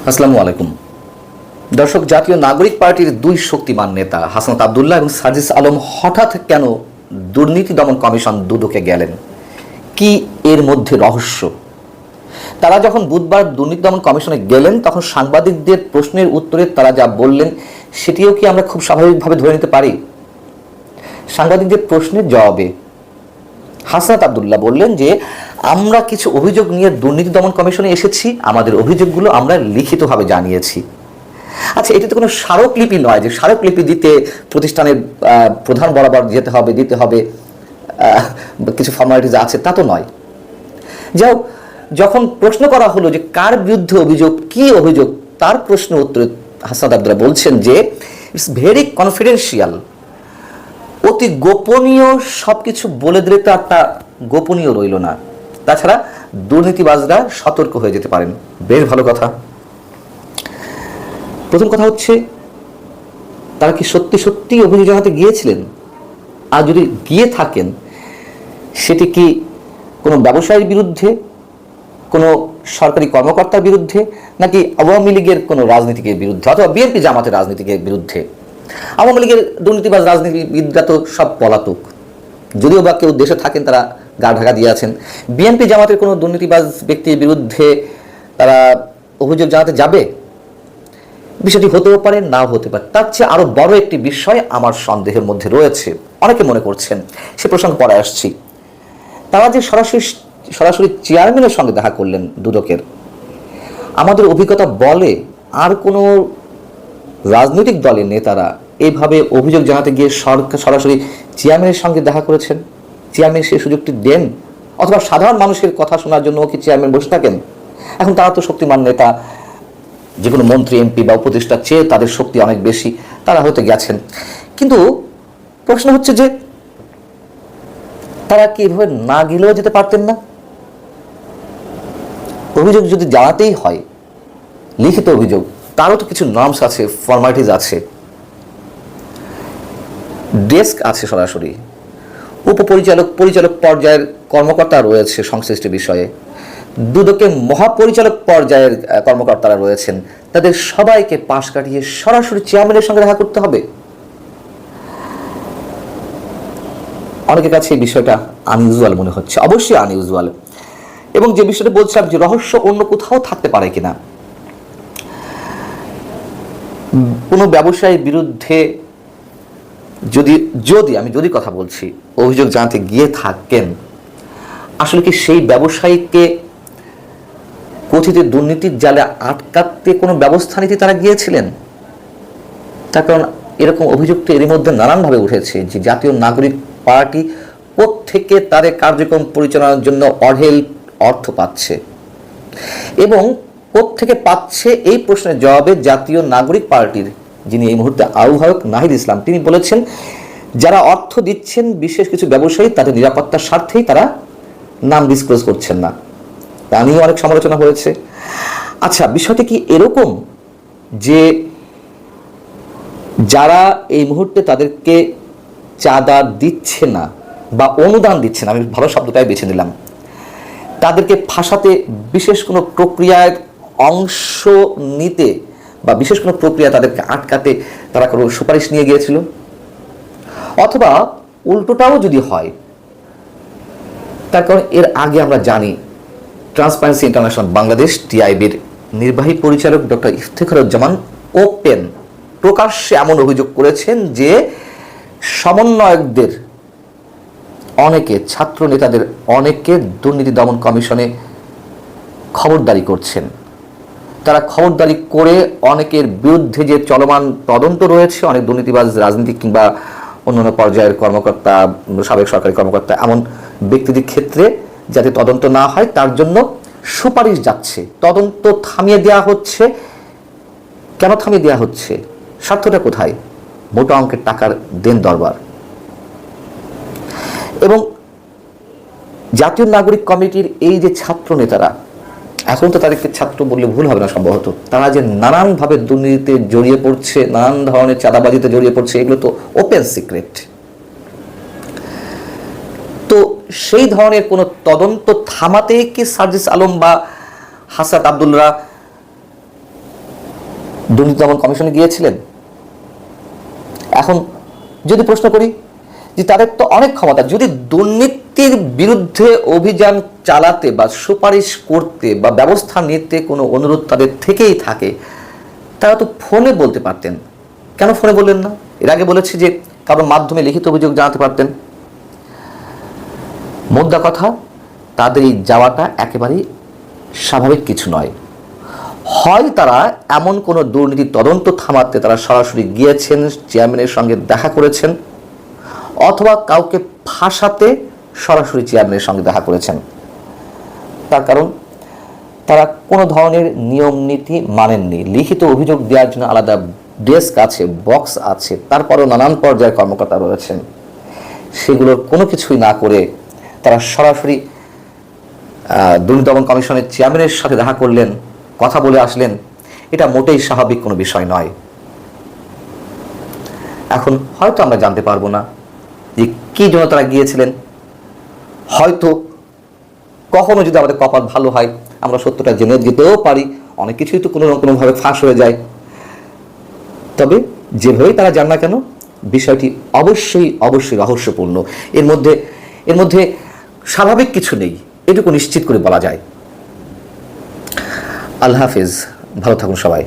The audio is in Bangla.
আসসালামু আলাইকুম দর্শক। জাতীয় নাগরিক পার্টির দুই শক্তিমান নেতা হাসনাত আব্দুল্লাহ এবং সার্জিস আলম হঠাৎ কেন দুর্নীতি দমন কমিশন দুদকে গেলেন? কি এর মধ্যে রহস্য? তারা যখন বুধবার দুর্নীতি দমন কমিশনে গেলেন তখন সাংবাদিকদের প্রশ্নের উত্তরে তারা যা বললেন সেটিও কি আমরা খুব স্বাভাবিকভাবে ধরে নিতে পারি? সাংবাদিকদের প্রশ্নের জবাবে হাসনাত আব্দুল্লাহ বললেন যে আমরা কিছু অভিযোগ নিয়ে দুর্নীতি দমন কমিশনে এসেছি, আমাদের অভিযোগগুলো আমরা লিখিতভাবে জানিয়েছি। আচ্ছা, এটা তো কোনো স্মারকলিপি নয় যে স্মারকলিপি দিতে প্রতিষ্ঠানের প্রধান বরাবর দিতে হবে কিছু ফর্মালিটিজ আছে, তা তো নয়। যাও, যখন প্রশ্ন করা হলো যে কার বিরুদ্ধে অভিযোগ, কি অভিযোগ, তার প্রশ্ন উত্তরে হাসনাত আব্দুল্লাহ বলছেন যে ইটস ভেরি কনফিডেন্সিয়াল, অতি গোপনীয়, সব কিছু বলে দিলে তো একটা গোপনীয় রইল না। তাছাড়া দুর্নীতিবাজরা সতর্ক হয়ে যেতে পারেন। বেশ ভালো কথা। প্রথম কথা হচ্ছে, তারা কি সত্যি সত্যি অভিযোগ জানাতে গিয়েছিলেন? আর যদি গিয়ে থাকেন, সেটি কি কোনো ব্যবসায়ীর বিরুদ্ধে, কোনো সরকারি কর্মকর্তার বিরুদ্ধে, নাকি আওয়ামী লীগের কোনো রাজনীতিকের বিরুদ্ধে, অথবা বিএনপি জামাতের রাজনীতিকের বিরুদ্ধে? আওয়ামী লীগের দুর্নীতিবাজ রাজনীতিবিদরা তো সব পলাতক, যদিও বা কেউ দেশে থাকেন তারা গা ঢাকা দিয়ে আছেন। বিএনপি জামাতের কোনো দুর্নীতিবাজ ব্যক্তির বিরুদ্ধে তারা অভিযোগ জানাতে যাবে? বিষয়টি হতেও পারে, নাও হতে পারে। তার চেয়ে আরও বড় একটি বিষয় আমার সন্দেহের মধ্যে রয়েছে, অনেকে মনে করছেন, সে প্রসঙ্গে পরে আসছি। তারা যে সরাসরি চেয়ারম্যানের সঙ্গে দেখা করলেন দুদকের, আমাদের অভিজ্ঞতা বলে আর কোনো রাজনৈতিক দলের নেতারা এইভাবে অভিযোগ জানাতে গিয়ে সরাসরি চেয়ারম্যানের সঙ্গে দেখা করেছেন? চেয়ারম্যান সেই সুযোগটি দেন? অথবা সাধারণ মানুষের কথা শোনার জন্য কি চেয়ারম্যান বসে থাকেন? এখন তারা তো শক্তিমান নেতা, যে কোনো মন্ত্রী, এমপি বা উপদেষ্টার চেয়ে তাদের শক্তি অনেক বেশি, তারা হয়তো গেছেন। কিন্তু প্রশ্ন হচ্ছে যে তারা কি এভাবে না গেলেও যেতে পারতেন না? অভিযোগ যদি জানাতেই হয়, লিখিত অভিযোগ, তারও তো কিছু নর্মস আছে, ফর্মালিটিজ আছে। ডেস্ক আছে, সরাসরি উপপরিচালক, পরিচালক পর্যায়ের কর্মকর্তা রয়েছে সংশ্লিষ্ট বিষয়ে, দুদকে মহাপরিচালক পর্যায়ের কর্মকর্তারা রয়েছেন, তাদের সবাইকে পাশ কাটিয়ে সরাসরি চেয়ারম্যানের সঙ্গে দেখা করতে হবে? অনেকের কাছে এই বিষয়টা আনইউজুয়াল মনে হচ্ছে, অবশ্যই আনইউজুয়াল। এবং যে বিষয়টা বলছিলাম যে রহস্য অন্য কোথাও থাকতে পারে কিনা, কোনো ব্যবসায়ীর বিরুদ্ধে যদি কথা বলছি, অভিযোগ জানাতে গিয়ে থাকেন, আসলে কি সেই ব্যবসায়ীকে কথিত দুর্নীতির জালে আটকাতে কোনো ব্যবস্থা নিতে তারা গিয়েছিলেন? তার কারণ এরকম অভিযোগটি এর মধ্যে নানানভাবে উঠেছে যে জাতীয় নাগরিক পার্টি কোত্থেকে তাদের কার্যক্রম পরিচালনার জন্য অঢেল অর্থ পাচ্ছে, এবং কোত্থেকে পাচ্ছে এই প্রশ্নের জবাবে জাতীয় নাগরিক পার্টির যিনি এই মুহূর্তে আহ্বায়ক নাহিদ ইসলাম, তিনি বলেছেন যারা অর্থ দিচ্ছেন বিশেষ কিছু ব্যবসায়ী, তাদের নিরাপত্তার স্বার্থেই তারা নাম ডিসক্লোজ করছেন না। তা নিয়ে অনেক সমালোচনা হয়েছে। আচ্ছা, বিষয়টি কি এরকম যে যারা এই মুহূর্তে তাদেরকে চাঁদা দিচ্ছে না বা অনুদান দিচ্ছে না, আমি ভালো শব্দটাই বেছে নিলাম, তাদেরকে ফাঁসাতে বিশেষ কোনো প্রক্রিয়ার অংশ নিতে বা বিশেষ কোনো প্রক্রিয়া তাদেরকে আটকাতে তারা কোনো সুপারিশ নিয়ে গিয়েছিল? অথবা উল্টোটাও যদি হয়, তার কারণ এর আগে আমরা জানি ট্রান্সপারেন্সি ইন্টারন্যাশনাল বাংলাদেশ টিআইবির নির্বাহী পরিচালক ডক্টর ইফতেখারুজ্জামান ওপেন প্রকাশ্যে এমন অভিযোগ করেছেন যে সমন্বয়কদের অনেকে, ছাত্র নেতাদের অনেকে দুর্নীতি দমন কমিশনে খবরদারি করছেন। তারা খবরদারি করে অনেকের বিরুদ্ধে যে চলমান তদন্ত রয়েছে, অনেক দুর্নীতিবাজ রাজনীতিক কিংবা অন্যান্য পর্যায়ের কর্মকর্তা, সাবেক সরকারি কর্মকর্তা, এমন ব্যক্তিদের ক্ষেত্রে যাতে তদন্ত না হয় তার জন্য সুপারিশ যাচ্ছে, তদন্ত থামিয়ে দেওয়া হচ্ছে। কেন থামিয়ে দেওয়া হচ্ছে? স্বার্থটা কোথায়? মোটা অঙ্কের টাকার দেন দরবার। এবং জাতীয় নাগরিক কমিটির এই যে ছাত্র নেতারা, এখন তো তাদেরকে ছাত্র বললে ভুল হবে না সম্ভবত, তারা যে নানানভাবে দুর্নীতিতে জড়িয়ে পড়ছে, নানান ধরনের চাঁদাবাজিতে জড়িয়ে পড়ছে, এগুলো তো ওপেন সিক্রেট। তো সেই ধরনের কোনো তদন্ত থামাতে কি সার্জিস আলম বা হাসনাত আব্দুল্লাহ দুর্নীতি দমন কমিশনে গিয়েছিলেন? এখন যদি প্রশ্ন করি যে তাদের তো অনেক ক্ষমতা, যদি দুর্নীতির বিরুদ্ধে অভিযান চালাতে বা সুপারিশ করতে বা ব্যবস্থা নিতে কোনো অনুরোধ তাদের থেকেই থাকে, তারা তো ফোনে বলতে পারতেন। কেন ফোনে বললেন না? এর আগে বলেছি যে কারোর মাধ্যমে লিখিত অভিযোগ জানাতে পারতেন। মোদ্দা কথা, তাদের এই যাওয়াটা একেবারেই স্বাভাবিক কিছু নয়। হয় তারা এমন কোনো দুর্নীতি তদন্ত থামাতে তারা সরাসরি গিয়েছেন, চেয়ারম্যানের সঙ্গে দেখা করেছেন, অথবা কাউকে ফাঁসাতে সরাসরি চেয়ারম্যানের সঙ্গে দেখা করেছেন। তার কারণ তারা কোনো ধরনের নিয়ম নীতি মানেননি। লিখিত অভিযোগ দেওয়ার জন্য আলাদা ডেস্ক আছে, বক্স আছে, তারপরেও নানান পর্যায়ের কর্মকর্তা রয়েছেন। সেগুলোর কোনো কিছুই না করে তারা সরাসরি দুর্নীতি দমন কমিশনের চেয়ারম্যানের সাথে দেখা করলেন, কথা বলে আসলেন। এটা মোটেই স্বাভাবিক কোনো বিষয় নয়। এখন হয়তো আমরা জানতে পারবো না যে কী জন্য তারা গিয়েছিলেন। হয়তো কখনো যদি আমাদের কপাল ভালো হয় আমরা সত্যটা জেনে যেতেও পারি। অনেক কিছুই তো কোনো না কোনোভাবে ফাঁস হয়ে যায়। তবে যেভাবেই তারা যান না কেন, বিষয়টি অবশ্যই অবশ্যই রহস্যপূর্ণ। এর মধ্যে স্বাভাবিক কিছু নেই, এটুকু নিশ্চিত করে বলা যায়। আল্লাহ হাফেজ, ভালো থাকুন সবাই।